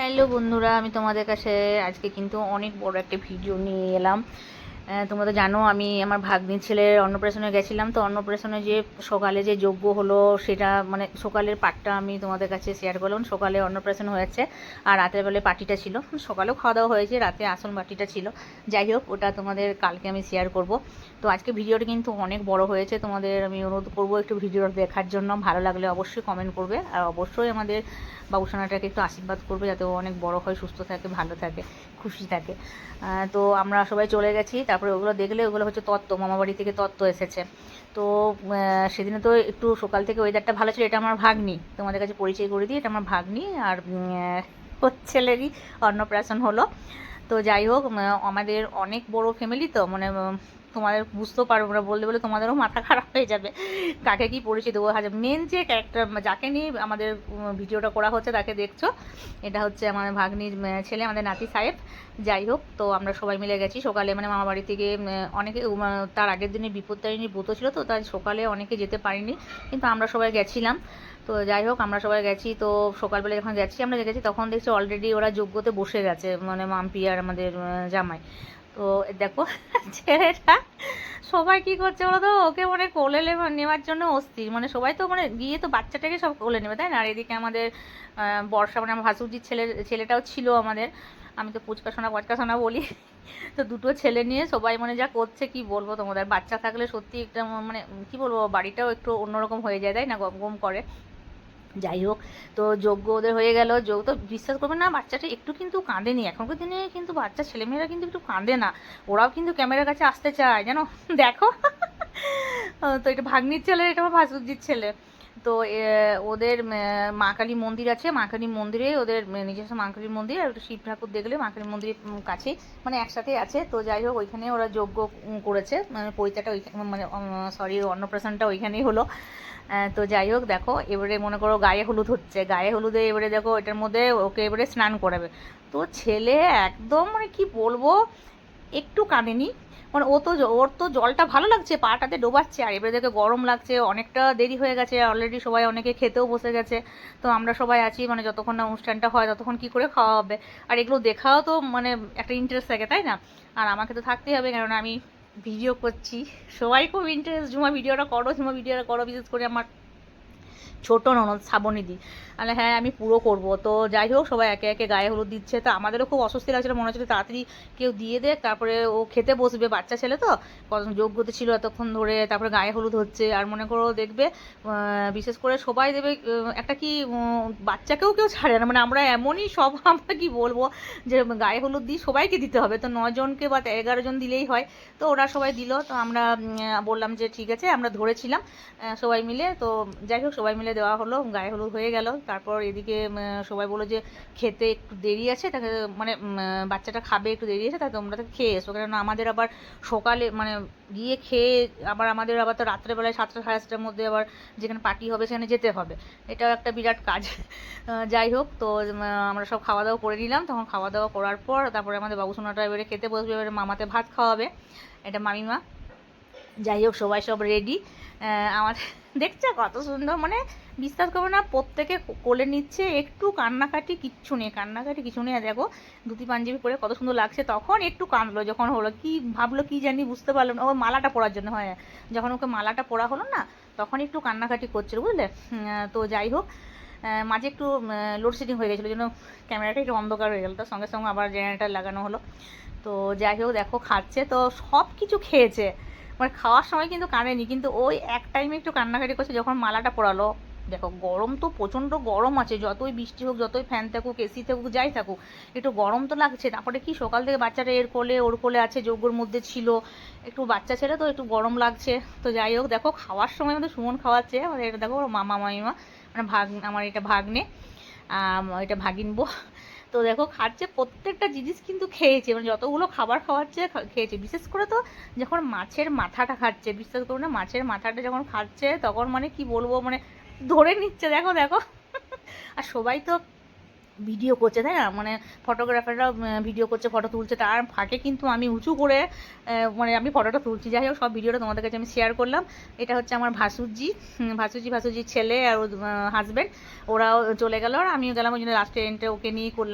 Hello বন্ধুরা, আমি তোমাদের কাছে আজকে কিন্তু অনেক বড় একটা ভিডিও নিয়ে এলাম। তোমরা তো জানো আমি আমার ভাগ্নির ছেলের অন্নপ্রাশনে গেছিলাম। তো অন্নপ্রাশনে যে সকালে যে যজ্ঞ হলো সেটা মানে সকালের পার্টটা আমি তোমাদের কাছে শেয়ার করলাম। সকালে অন্নপ্রাশন হয়েছে আর রাতের বেলায় পার্টিটা ছিল। সকালেও খাওয়া দাওয়া হয়েছে, রাতে আসল পার্টিটা ছিল। যাই হোক, ওটা তোমাদের কালকে আমি শেয়ার করব। তো আজকে ভিডিওটা কিন্তু অনেক বড় হয়েছে, তোমাদের আমি অনুরোধ করবো একটু ভিডিওটা দেখার জন্য। ভালো লাগলে অবশ্যই কমেন্ট করবে আর অবশ্যই আমাদের বাবুসোনাটাকে একটু আশীর্বাদ করবে যাতে ও অনেক বড় হয়, সুস্থ থাকে, ভালো থাকে, খুশি থাকে। তো আমরা সবাই চলে গেছি। তারপরে ওগুলো দেখলে ওগুলো হচ্ছে তত্ত্ব, মামাবাড়ি থেকে তত্ত্ব এসেছে। তো সেদিনে তো একটু সকাল থেকে ওয়েদারটা ভালো ছিল। এটা আমার ভাগ্নি, তোমাদের কাছে পরিচয় করে দিই, এটা আমার ভাগ্নি আর ওর ছেলেরই অন্নপ্রাশন হলো। তো যাই হোক, আমাদের অনেক বড় ফ্যামিলি, তো মানে তোমাদের বুঝতেও পারবো না, বলতে বলে তোমাদেরও মাথা খারাপ হয়ে যাবে কাকে কি পরিচয় দেবো। মেন যে ক্যারেক্টার যাকে নিয়ে আমাদের ভিডিওটা করা হচ্ছে তাকে দেখছো, এটা হচ্ছে আমাদের ভাগ্নির ছেলে, আমাদের নাতি সাহেব। যাই হোক, তো আমরা সবাই মিলে গেছি সকালে, মানে মামা বাড়ি থেকে অনেকে তার আগের দিনে বিপত্তারিণী ব্রত ছিল, তো তাই সকালে অনেকে যেতে পারিনি, কিন্তু আমরা সবাই গেছিলাম। তো যাই হোক, আমরা সবাই গেছি। তো সকালবেলা যখন গেছি, আমরা গেছি তখন দেখছি অলরেডি ওরা যজ্ঞতে বসে গেছে, মানে মাম্পি আর আমাদের জামাই। তো দেখো ছেলেটা সবাই কি করছে বলো তো, ওকে মানে কোলে নেওয়ার জন্য অস্থির। মানে সবাই তো মানে গিয়ে তো বাচ্চাটাকে সব কোলে নেবে, তাই না? আর এদিকে আমাদের বর্ষা, মানে আমার ভাসুরজির ছেলেটাও ছিল আমাদের। আমি তো পুচকা সোনা পচকা সোনা বলি। তো দুটো ছেলে নিয়ে সবাই মানে যা করছে কি বলবো তোমাদের। বাচ্চা থাকলে সত্যি একটা মানে কি বলবো, বাড়িটাও একটু অন্যরকম হয়ে যায়, তাই না? গম গম করে। যাই হোক, তো যজ্ঞ ওদের হয়ে গেল। যোগ তো বিশ্বাস করবে না, বাচ্চাটা একটু কিন্তু কাঁদেনি। এখনকার দিনে কিন্তু বাচ্চা ছেলেমেয়েরা কিন্তু একটু কাঁদে না, ওরাও কিন্তু ক্যামেরার কাছে আসতে চায় জানো। দেখো, তো এটা ভাগ্নির ছেলে, এটা আমার ভাসুরজির ছেলে। তো ওদের মা কালী মন্দির আছে, মা কালী মন্দিরে ওদের নিজস্ব মা কালী মন্দির, আর একটা শিব ঠাকুর দেখলে মা কালী মন্দিরের কাছেই, মানে একসাথে আছে। তো যাই হোক, ওইখানে ওরা যজ্ঞ করেছে, মানে পৈতাটা ওইখানে, মানে সরি অন্নপ্রাশনটা ওইখানেই হলো। তো যাই হোক, দেখো এবারে মনে করো গায়ে হলুদ হচ্ছে, গায়ে হলুদে এবারে দেখো এটার মধ্যে ওকে এবারে স্নান করাবে। তো ছেলে একদম মানে কি বলবো, একটু কাঁদেনি। মানে ওর তো জলটা ভালো লাগছে, পাটাতে ডোবাচ্ছে, আর এবারে দেখে গরম লাগছে, অনেকটা দেরি হয়ে গেছে অলরেডি, সবাই অনেকে খেতেও বসে গেছে। তো আমরা সবাই আছি, মানে যতক্ষণ না অনুষ্ঠানটা হয় ততক্ষণ কি করে খাওয়া হবে। আর এগুলো দেখাও তো মানে একটা ইন্টারেস্ট থাকে, তাই না? আর আমাকে তো থাকতেই হবে, কারণ আমি ভিডিও করছি। সবাই খুব ইন্টারেস্ট, ঝুমা ভিডিওটা করো, ঝুমা ভিডিওটা করো, বিশেষ করে আমার ছোট ননদ শ্রাবণীদি। মানে হ্যাঁ, আমি পুরো করব। তো যাই হোক, সবাই একে একে গায়ে হলুদ দিচ্ছে। তো আমাদেরও খুব অস্বস্তি লাগছিল, মনে হচ্ছে তাড়াতাড়ি কেউ দিয়ে দেখ, তারপরে ও খেতে বসবে, বাচ্চা ছেলে তো যোগ্যতে ছিল এতক্ষণ ধরে। তারপরে গায়ে হলুদ হচ্ছে, আর মনে করো দেখবে বিশেষ করে সবাই দেবে একটা কি বাচ্চাকেও কেউ ছাড়ে না, মানে আমরা এমনই সব আমরা কি বলবো, যে গায়ে হলুদ দিই সবাইকে দিতে হবে। তো 9জনকে বা 11জন দিলেই হয়। তো ওরা সবাই দিল, তো আমরা বললাম যে ঠিক আছে, আমরা ধরেছিলাম সবাই মিলে। তো যাই হোক, সবাই মিলে দেওয়া হলো, গায়ে হলুদ হয়ে গেল। তারপর এদিকে সবাই বললো যে খেতে একটু দেরি আছে, তাকে মানে বাচ্চাটা খাবে, একটু দেরি আছে, তাই তোমরা তো খেয়ে এসো, কারণ আমাদের আবার সকালে মানে গিয়ে খেয়ে আবার আমাদের আবার তো রাত্রেবেলায় 7টা সাড়ে 7টার মধ্যে আবার যেখানে পার্টি হবে সেখানে যেতে হবে। এটাও একটা বিরাট কাজ। যাই হোক, তো আমরা সব খাওয়া দাওয়া করে নিলাম। তখন খাওয়া দাওয়া করার পর তারপরে আমাদের বাবুসোনাটা এবারে খেতে বসবে, এবারে মামাতে ভাত খাওয়াবে, এটা মামিমা। যাই হোক, সবাই সব রেডি। আমাদের দেখছে কত সুন্দর, মানে বিশ্বাস করবে না, প্রত্যেকে কোলে নিচ্ছে, একটু কান্নাকাটি কিচ্ছু নেই, কান্নাকাটি কিছু নেই। দেখো ধুতি পাঞ্জাবি পরে কত সুন্দর লাগছে। তখন একটু কাঁদলো যখন হলো, কি ভাবলো কি জানি, বুঝতে পারলাম না। ও মালাটা পরার জন্য, হয় যখন ওকে মালাটা পরা হলো না, তখন একটু কান্নাকাটি করছিল, বুঝলে। তো যাই হোক, মাঝে একটু লোডশেডিং হয়ে গেছিলো, জন্য ক্যামেরাটা একটু অন্ধকার হয়ে গেলো, তার সঙ্গে সঙ্গে আবার জেনারেটার লাগানো হলো। তো যাই হোক, দেখো খাচ্ছে, তো সব কিছু খেয়েছে, মানে খাওয়ার সময় কিন্তু কাঁদেনি, কিন্তু ওই এক টাইমে একটু কান্নাকাটি করছে যখন মালাটা পরালো। দেখো গরম তো প্রচণ্ড গরম আছে, যতই বৃষ্টি হোক, যতই ফ্যান থাকুক, এসি থাকুক, যাই থাকুক, একটু গরম তো লাগছে। তারপরে কি সকাল থেকে বাচ্চাটা এর কোলে ওর কোলে আছে, যজ্ঞর মধ্যে ছিল, একটু বাচ্চা ছেলে তো একটু গরম লাগছে। তো যাই হোক, দেখো খাওয়ার সময় আমাদের সুমন খাওয়াচ্ছে, মানে এটা দেখো মামা মামিমা, মানে আমার এটা ভাগ্নে, এটা ভাগিনবো। তো দেখো খাচ্ছে, প্রত্যেকটা জিনিস কিন্তু খেয়েছে, মানে যতগুলো খাবার খাওয়াচ্ছে খেয়েছে। বিশেষ করে তো যখন মাছের মাথাটা খাচ্ছে, বিশ্বাস করো না, মাছের মাথাটা যখন খাচ্ছে তখন মানে কি বলবো, মানে ধরে নিচ্ছে, দেখো দেখো। আর সবাই তো ভিডিও করছে, তাই না? মানে ফটোগ্রাফাররা ভিডিও করছে, ফটো তুলছে, তার ফাঁকে কিন্তু আমি উঁচু করে মানে আমি ফটোটা তুলছি। যাই হোক, সব ভিডিওটা তোমাদের কাছে আমি শেয়ার করলাম। এটা হচ্ছে আমার ভাসুরজির ছেলে আর হাজব্যান্ড, ওরাও চলে গেল, আর আমিও গেলাম, ওই জন্য লাস্টে এন্টে ওকে নিয়ে করলাম।